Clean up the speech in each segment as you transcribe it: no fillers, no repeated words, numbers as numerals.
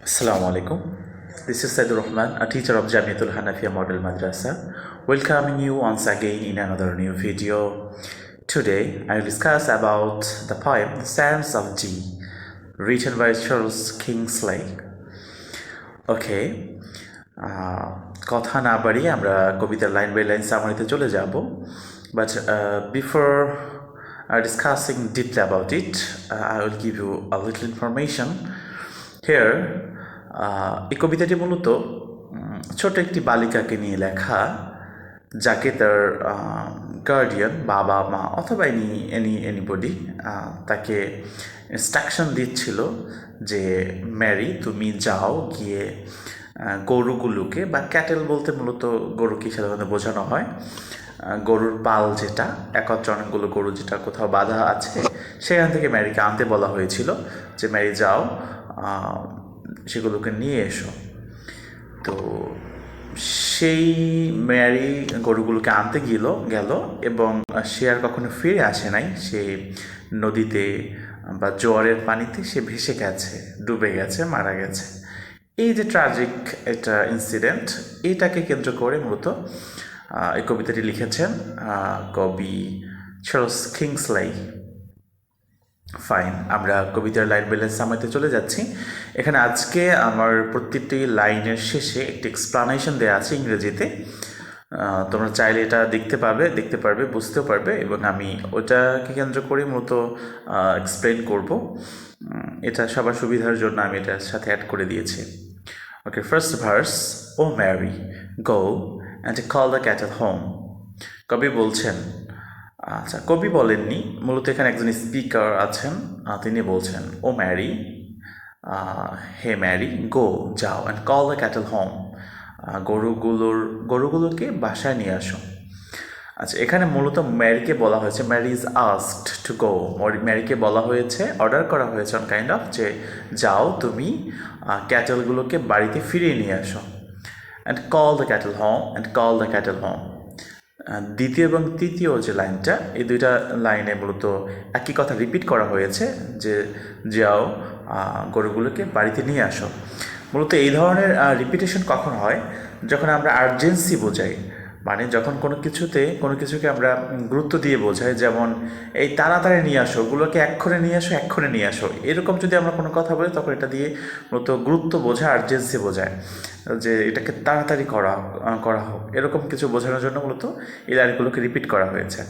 Assalamu alaikum. This is Saidur Rahman, a teacher of Jamiatul Hanafiya Model Madrasa, welcoming you once again in another new video. Today, I will discuss about the poem The Sands of Dee, written by Charles Kingsley. Okay, কথা না বাড়িয়ে আমরা কবিতার line by line সামারিতে চলে যাব, but before discussing deeply about it, I will give you a little information. Here, এই কবিতাটি মূলত ছোট একটি বালিকাকে নিয়ে লেখা, যাকে তার গার্ডিয়ান, বাবা মা অথবা এনিবডি তাকে ইনস্ট্রাকশন দিচ্ছিল যে ম্যারি, তুমি যাও গিয়ে গরুগুলোকে, বা ক্যাটেল বলতে মূলত গরুকে সাধারণত বোঝানো হয়, গরুর পাল যেটা, একত্রে অনেকগুলো গরু যেটা কোথাও বাঁধা আছে, সেখান থেকে ম্যারিকে আনতে বলা হয়েছিল যে ম্যারি যাও, সেগুলোকে নিয়ে এসো। তো সেই ম্যারি গরুগুলোকে আনতে গেল এবং সে আর কখনো ফিরে আসে নাই। সে নদীতে বা জোয়ারের পানিতে সে ভেসে গেছে, ডুবে গেছে, মারা গেছে। এই যে ট্র্যাজিক একটা ইনসিডেন্ট, এটাকে কেন্দ্র করে মূলত এই কবিতাটি লিখেছেন কবি চার্লস কিংসলে। ফাইন, আমরা কবিতার লাইন বাই লাইন সামাইতে চলে যাচ্ছি। এখানে আজকে আমার প্রত্যেকটি লাইনের শেষে একটি এক্সপ্লানেশন দেওয়া আছে ইংরেজিতে। তোমরা চাইলে এটা দেখতে পারবে, বুঝতেও পারবে, এবং আমি ওটাকে কেন্দ্র করে মূলত এক্সপ্লেন করব। এটা সবার সুবিধার জন্য আমি এটার সাথে অ্যাড করে দিয়েছি। Okay, first verse, O Mary go and call the cattle home. কবি বলছেন, আচ্ছা, কবি বলেননি, মূলত এখানে একজন স্পিকার আছেন, তিনি বলছেন, ও ম্যারি, হে ম্যারি, গো যাও, and call the cattle home, গরুগুলোকে বাসায় নিয়ে আসো। আচ্ছা, এখানে মূলত ম্যারিকে বলা হয়েছে, Mary is asked to go, ম্যারিকে বলা হয়েছে, অর্ডার করা হয়েছে অন কাইন্ড অফ, যে যাও তুমি ক্যাটেলগুলোকে বাড়িতে ফিরিয়ে নিয়ে আসো। And call the cattle home, and call the cattle home. দ্বিতীয় এবং তৃতীয় যে লাইনটা, এই দুইটা লাইনে মূলত একই কথা রিপিট করা হয়েছে, যে যাও গরুগুলোকে বাড়িতে নিয়ে আসো। মূলত এই ধরনের রিপিটেশন কখন হয়? যখন আমরা আর্জেন্সি বোঝাই, মানে যখন কোনো কিছুকে আমরা গুরুত্ব দিয়ে বোঝাই, যেমন এই তাড়াতাড়ি নিয়ে আসো, ওগুলোকে এক্ষণে নিয়ে আসো, এরকম যদি আমরা কোনো কথা বলি, তখন এটা দিয়ে মূলত গুরুত্ব বোঝায়, আর্জেন্সি বোঝায়, যে এটাকে তাড়াতাড়ি করা হোক, এরকম কিছু বোঝানোর জন্য মূলত এই লাইনগুলোকে রিপিট করা হয়েছে।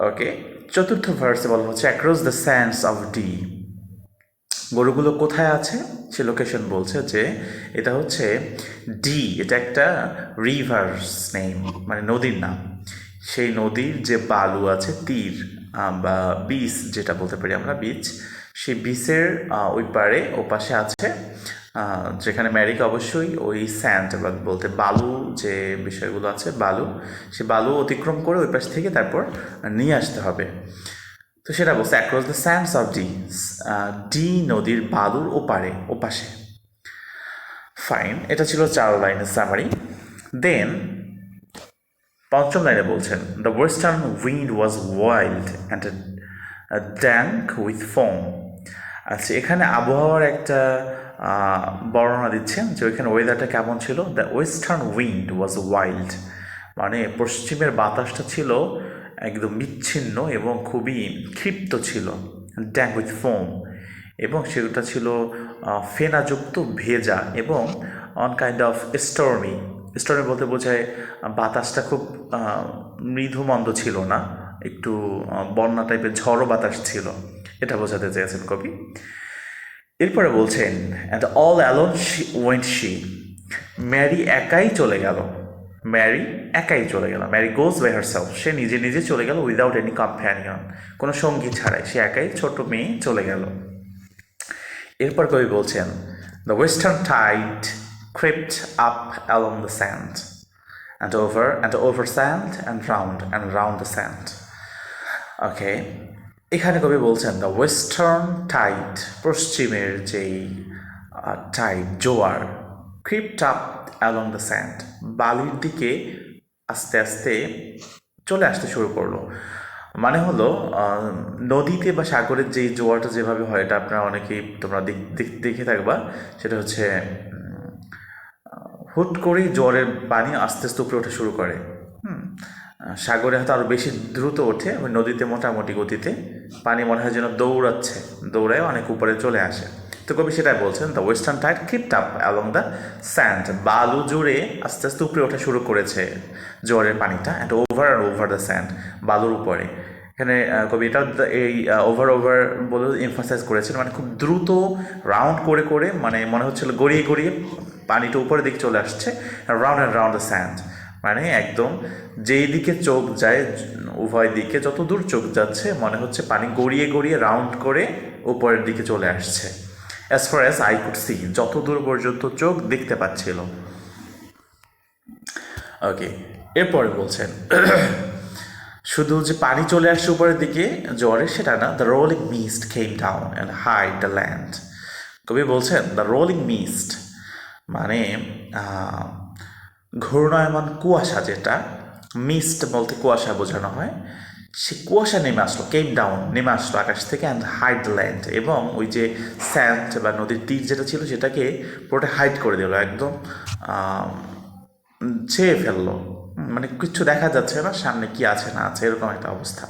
ওকে, চতুর্থ ভার্সে বলা হচ্ছে, across the sands of D. গরুগুলো কোথায় আছে সে লোকেশন বলছে, যে এটা হচ্ছে ডি, এটা একটা রিভার্স নেম, মানে নদীর নাম। সেই নদীর যে বালু আছে, তীর বা বিচ যেটা বলতে পারি আমরা, বিচ, সেই বিচের ওই পারে ও পাশে আছে, যেখানে ম্যারিকে অবশ্যই ওই স্যান্ড বলতে বালু, যে বিষয়গুলো আছে বালু, সে বালু অতিক্রম করে ওই পাশ থেকে তারপর নিয়ে আসতে হবে। তো সেটা বলছে, across the sands of D, D নদীর বালুর ওপাশে। ফাইন, এটা ছিল 4 লাইনের সামারি। দেন পঞ্চম লাইনে বলছেন, the western wind was wild and dank with foam. আচ্ছা, এখানে আবহাওয়ার একটা বর্ণনা দিচ্ছেন, যে ওইখানে ওয়েদারটা কেমন ছিল। The western wind was wild, মানে পশ্চিমের বাতাসটা ছিল একদম বিচ্ছিন্ন এবং খুবই ক্ষিপ্ত ছিল। ড্যাঙ্ক উইথ ফোম, এবং সেটা ছিল ফেনাযুক্ত, ভেজা, এবং অন কাইন্ড অফ স্টর্মি বলতে বোঝায় বাতাসটা খুব মৃদুমন্দ ছিল না, একটু বন্যা টাইপের ঝড়ো বাতাস ছিল, এটা বোঝাতে চেয়েছেন কবি। এরপরে বলছেন, and all alone went she, Mary একাই চলে গেল, ম্যারি গোজ বাই হারসেলফ, সে নিজে চলে গেল, উইদাউট এনি কম্প্যানিয়ন, কোনো সঙ্গী ছাড়াই, সে একাই, ছোট মেয়ে, চলে গেল। এরপর কবি বলছেন, the western tide crept up along the sand and over sand and round the sand. Okay, এখানে কবি বলছেন, দ্য ওয়েস্টার্ন টাইড, পশ্চিমের যেই টাইড, জোয়ার, crept up along the sand, বালির দিকে আস্তে আস্তে চলে আসতে শুরু করলো। মানে হলো নদীতে বা সাগরের যেই জোয়ারটা যেভাবে হয়, এটা আপনারা অনেকেই তোমরা দেখে থাকবা। সেটা হচ্ছে হুট করেই জোয়ারের পানি আস্তে আস্তে উপরে ওঠা শুরু করে। সাগরে হয়তো আরও বেশি দ্রুত ওঠে, ওই নদীতে মোটামুটি গতিতে পানি মনে হয় যেন দৌড়ায় অনেক উপরে চলে আসে। তো কবি সেটাই বলছেন, the western tide crept up along the sand, বালু জুড়ে আস্তে আস্তে উপরে ওঠা শুরু করেছে জোয়ারের পানিটা, অ্যান্ড ওভার দ্য স্যান্ড, বালুর উপরে। এখানে কবি এটা এই ওভার বলে এমফাসাইজ করেছেন, মানে খুব দ্রুত রাউন্ড করে মানে মনে হচ্ছিল গড়িয়ে পানিটা উপরের দিকে চলে আসছে, রাউন্ড দ্য স্যান্ড, মানে একদম যেই দিকে চোখ যায়, উভয় দিকে যত দূর চোখ যাচ্ছে মনে হচ্ছে পানি গড়িয়ে রাউন্ড করে উপরের দিকে চলে আসছে। As far as I could see, যত দূর পর্যন্ত চোখ দেখতে পাচ্ছিল। ওকে, এরপরে বলছেন শুধু যে পানি চলে আসছে উপরের দিকে জ্বরে সেটা না, the rolling mist came down and hid the land. কবি বলছেন দ্য রোলিং মিস্ট মানে ঘূর্ণায়মান কুয়াশা, যেটা মিস্ট বলতে কুয়াশা বোঝানো হয়, সে কুয়াশা নেমে আসলো, কেম ডাউন নেমে আসলো আকাশ থেকে, অ্যান্ড হাইড দ্য ল্যান্ড, এবং ওই যে স্যান্ড বা নদীর তীর যেটা ছিল সেটাকে পুরোটা হাইড করে দিল, একদম ছেয়ে ফেললো, মানে কিচ্ছু দেখা যাচ্ছে না সামনে কি আছে না আছে, এরকম একটা অবস্থা।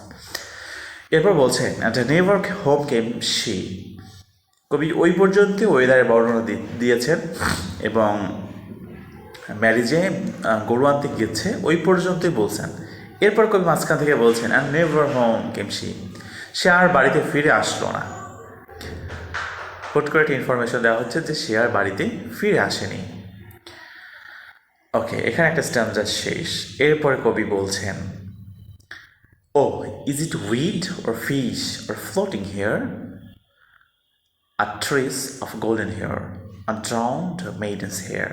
এরপর বলছেন at never home came she. কবি ওই পর্যন্ত ওয়েদারের বর্ণনা দিয়েছেন, এবং ম্যারি যে গরু আনতে গিয়েছে ওই পর্যন্তই বলছেন। এরপর কবি মাঝখান থেকে বলছেন and never home came she, সে আর বাড়িতে ফিরে আসলো না। হুট করে একটা ইনফরমেশন দেওয়া হচ্ছে যে সে আর বাড়িতে ফিরে আসেনি। ওকে, এখানে একটা স্ট্যান্ডার শেষ। এরপরে কবি বলছেন O is it weed or fish or floating hair, a tress of golden hair, a drowned maiden's hair.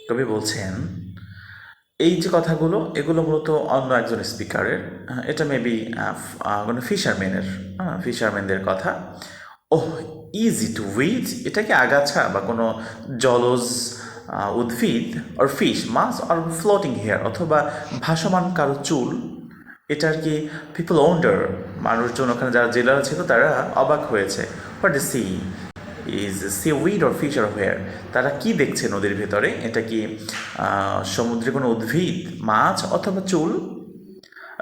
কবি বলছেন এই যে কথাগুলো, এগুলো মূলত অন্য একজন স্পিকারের, এটা মেবি কোনো ফিশারম্যানদের কথা। ওহ ইজ ইট উইড, এটা কি আগাছা বা কোনো জলজ উদ্ভিদ, অর ফিশ মাছ, অর ফ্লোটিং হেয়ার, অথবা ভাসমান কারো চুল, এটা আর কি পিপল ওন্ডার, মানুষজন ওখানে যারা জেলার ছিল তারা অবাক হয়েছে। What is sea is sea weed or fish or hair, তারা কি দেখছে নদীর ভেতরে, এটা কি সমুদ্রে কোনো উদ্ভিদ, মাছ, অথবা চুল।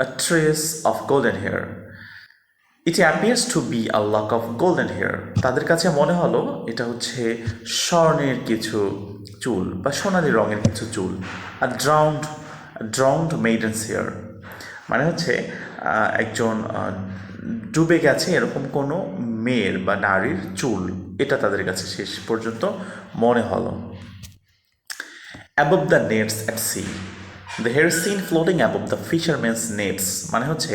A tress of golden hair, it appears to be a lock of golden hair, তাদের কাছে মনে হলো এটা হচ্ছে স্বর্ণের কিছু চুল বা সোনালি রঙের কিছু চুল। আর ড্রাউন্ড মেইডেন্স হেয়ার, মানে হচ্ছে একজন ডুবে গেছে এরকম কোনো মেয়ের বা নারীর চুল, এটা তাদের কাছে শেষ পর্যন্ত মনে হলো। Above the nets at sea, the hair seen floating above the fisherman's nets, মানে হচ্ছে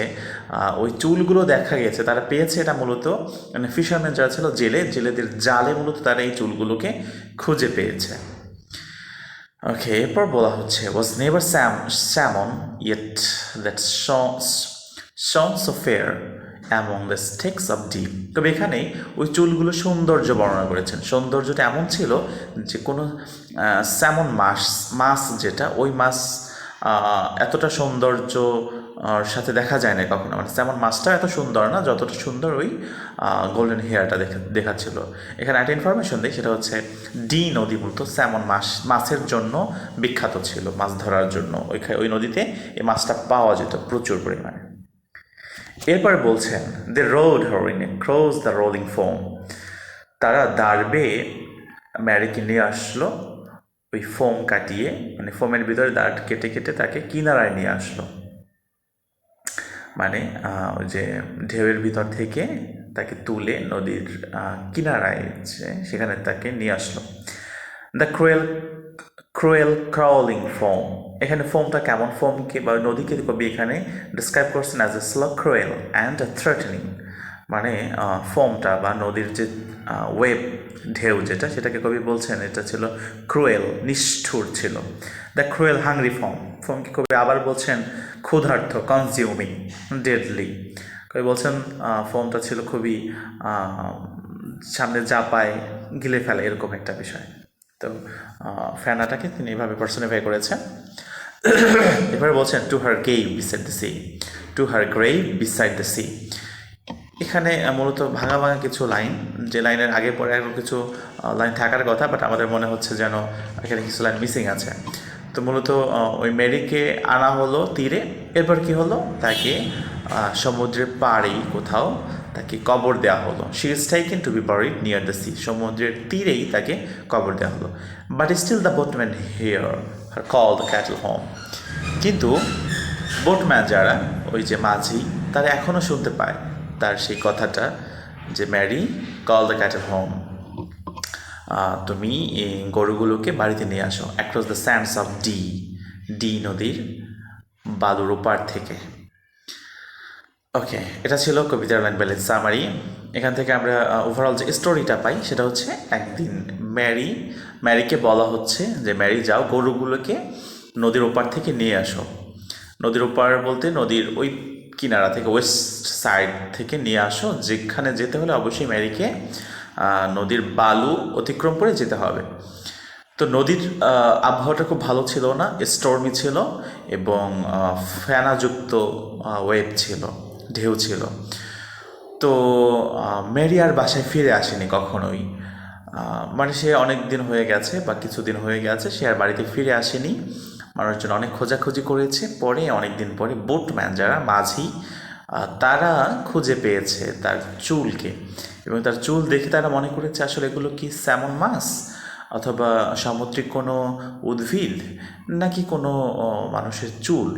ওই চুলগুলো দেখা গেছে, তারা পেয়েছে এটা মূলত মানে ফিশারম্যান যারা ছিল জেলেদের জালে মূলত তারা এই চুলগুলোকে খুঁজে পেয়েছে। ওকে, এরপর বলা হচ্ছে was never salmon yet that shone so fair among the stakes of deep. তবে এখানে ওই চুলগুলো সৌন্দর্য বর্ণনা করেছেন, সৌন্দর্যটা এমন ছিল যে কোনো স্যামন মাছ যেটা, ওই মাছ এতটা সৌন্দর্য সাথে দেখা যায় না কখনো, মানে স্যামন মাছটা এত সুন্দর না যতটা সুন্দর ওই গোল্ডেন হেয়ারটা দেখাচ্ছিল। এখানে একটা ইনফরমেশন দিই, সেটা হচ্ছে ডি নদী মূলত স্যামন মাছের জন্য বিখ্যাত ছিল, মাছ ধরার জন্য ওই নদীতে এই মাছটা পাওয়া যেত প্রচুর পরিমাণে। এরপরে বলছেন they rowed her in cross the rolling foam, তারা দাঁড় বেয়ে ম্যারিকে নিয়ে আসলো ওই ফোম কাটিয়ে, মানে ফোমের ভিতরে দাঁড় কেটে তাকে কিনারায় নিয়ে আসলো, মানে ওই যে ঢেউয়ের ভিতর থেকে তাকে তুলে নদীর কিনারায় সেখানে তাকে নিয়ে আসলো। দ্য ক্রুয়েল ক্রাউলিং ফোম, এখানে ফোমটা কেমন, ফোমকে বা নদীকে কবি এখানে ডিসক্রাইব করছেন as a slow cruel and threatening, মানে ফোমটা বা নদীর যে ওয়েব ঢেউ যেটা, সেটাকে কবি বলছেন এটা ছিল ক্রুয়েল, নিষ্ঠুর ছিল। দ্য ক্রুয়েল হাংরি ফোমকে কবি আবার বলছেন ক্ষুধার্ত, কনজিউমিং, ডেডলি। কবি বলছেন ফোমটা ছিল খুবই সামনে যা পায় গিলে ফেলে, এরকম একটা বিষয়। তো ফ্যানাটাকে তিনি এভাবে পার্সনিফাই করেছেন। এবারে বলছেন to her game beside the sea, to her grave beside the sea. এখানে মূলত ভাঙা ভাঙা কিছু লাইন, যে লাইনের আগে পরে আরও কিছু লাইন থাকার কথা, বাট আমাদের মনে হচ্ছে যেন এখানে কিছু লাইন মিসিং আছে। তো মূলত ওই মেরিকে আনা হলো তীরে, এরপর কি হলো, তাকে সমুদ্রের পাড়েই কোথাও তাকে কবর দেওয়া হলো। She is taken to be buried near the sea, সমুদ্রের তীরেই তাকে কবর দেওয়া হলো। But still the boatman hear her call the cattle home, কিন্তু বোটম্যান যারা, ওই যে মাঝি, তারা এখনও শুনতে পায় তার সেই কথাটা, যে Mary call the cattle home, তুমি এই গরুগুলোকে বাড়িতে নিয়ে আসো, across the sands of Dee নদীর বালুর ওপার থেকে। ওকে, এটা ছিল কবিতার লাইন বাই লাইন সামারি। এখান থেকে আমরা ওভারঅল যে স্টোরিটা পাই সেটা হচ্ছে, একদিন ম্যারিকে বলা হচ্ছে যে ম্যারি যাও গরুগুলোকে নদীর ওপার থেকে নিয়ে আসো। নদীর ওপার বলতে নদীর ওই কিনারা থেকে, ওয়েস্ট সাইড থেকে নিয়ে আসো, যেখানে যেতে হলে অবশ্যই ম্যারিকে নদীর বালু অতিক্রম করে যেতে হবে। তো নদীর আবহাওয়াটা খুব ভালো ছিল না, স্টর্মি ছিল এবং ফেনাযুক্ত ওয়েভ ছিল, ঢেউ ছিল। তো মেরি আর বাসায় ফিরে আসেনি কখনোই, মানে সে অনেক দিন হয়ে গেছে বা কিছুদিন হয়ে গেছে সে আর বাড়িতে ফিরে আসেনি। মানুষজন অনেক খোঁজাখুঁজি করেছে, পরে অনেক দিন পরে বোটম্যান যারা মাঝি, তারা খুঁজে পেয়েছে তার চুলকে, এবং তার চুল দেখে তারা মনে করেছে আসলে এগুলো কি স্যামন মাছ অথবা সামুদ্রিক কোনো উদ্ভিদ নাকি কোনো মানুষের চুল।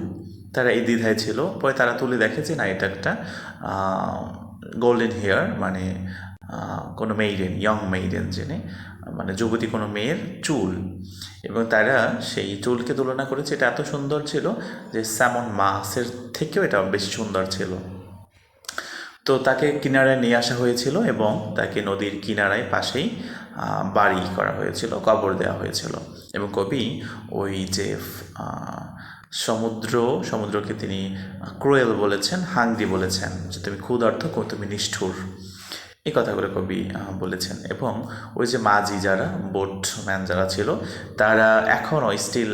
তারা এই দ্বিধায় ছিল, পরে তারা তুলে দেখে যে না, এটা একটা গোল্ডেন হেয়ার, মানে কোনো মেইডেন, ইয়ং মেইডেন, জেনে মানে যুবতী কোনো মেয়ের চুল, এবং তারা সেই চুলকে তুলনা করেছে এটা এত সুন্দর ছিল যে স্যামন মাছের থেকেও এটা বেশি সুন্দর ছিল। তো তাকে কিনারায় নিয়ে আসা হয়েছিল এবং তাকে নদীর কিনারায় পাশেই বাড়ি করা হয়েছিল, কবর দেওয়া হয়েছিল। এবং কবি ওই যে সমুদ্রকে তিনি ক্রুয়েল বলেছেন, হাংরি বলেছেন, যে তুমি ক্ষুধার্ত, তুমি নিষ্ঠুর, এই কথাগুলো কবি বলেছেন। এবং ওই যে মাঝি যারা, বোটম্যান যারা ছিল, তারা এখনও still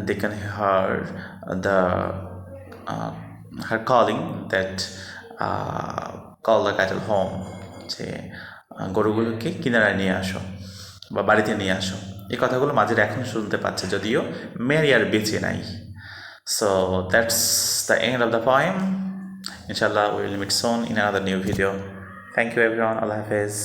they can hear the her calling that call the cattle home, যে গরুগুলোকে কিনারায় নিয়ে আসো বা বাড়িতে নিয়ে আসো, এই কথাগুলো মাঝিরা এখন শুনতে পাচ্ছে, যদিও মেরি আর বেঁচে নাই। So that's the end of the poem. Inshallah we will meet soon in another new video. Thank you everyone. Allah Hafiz.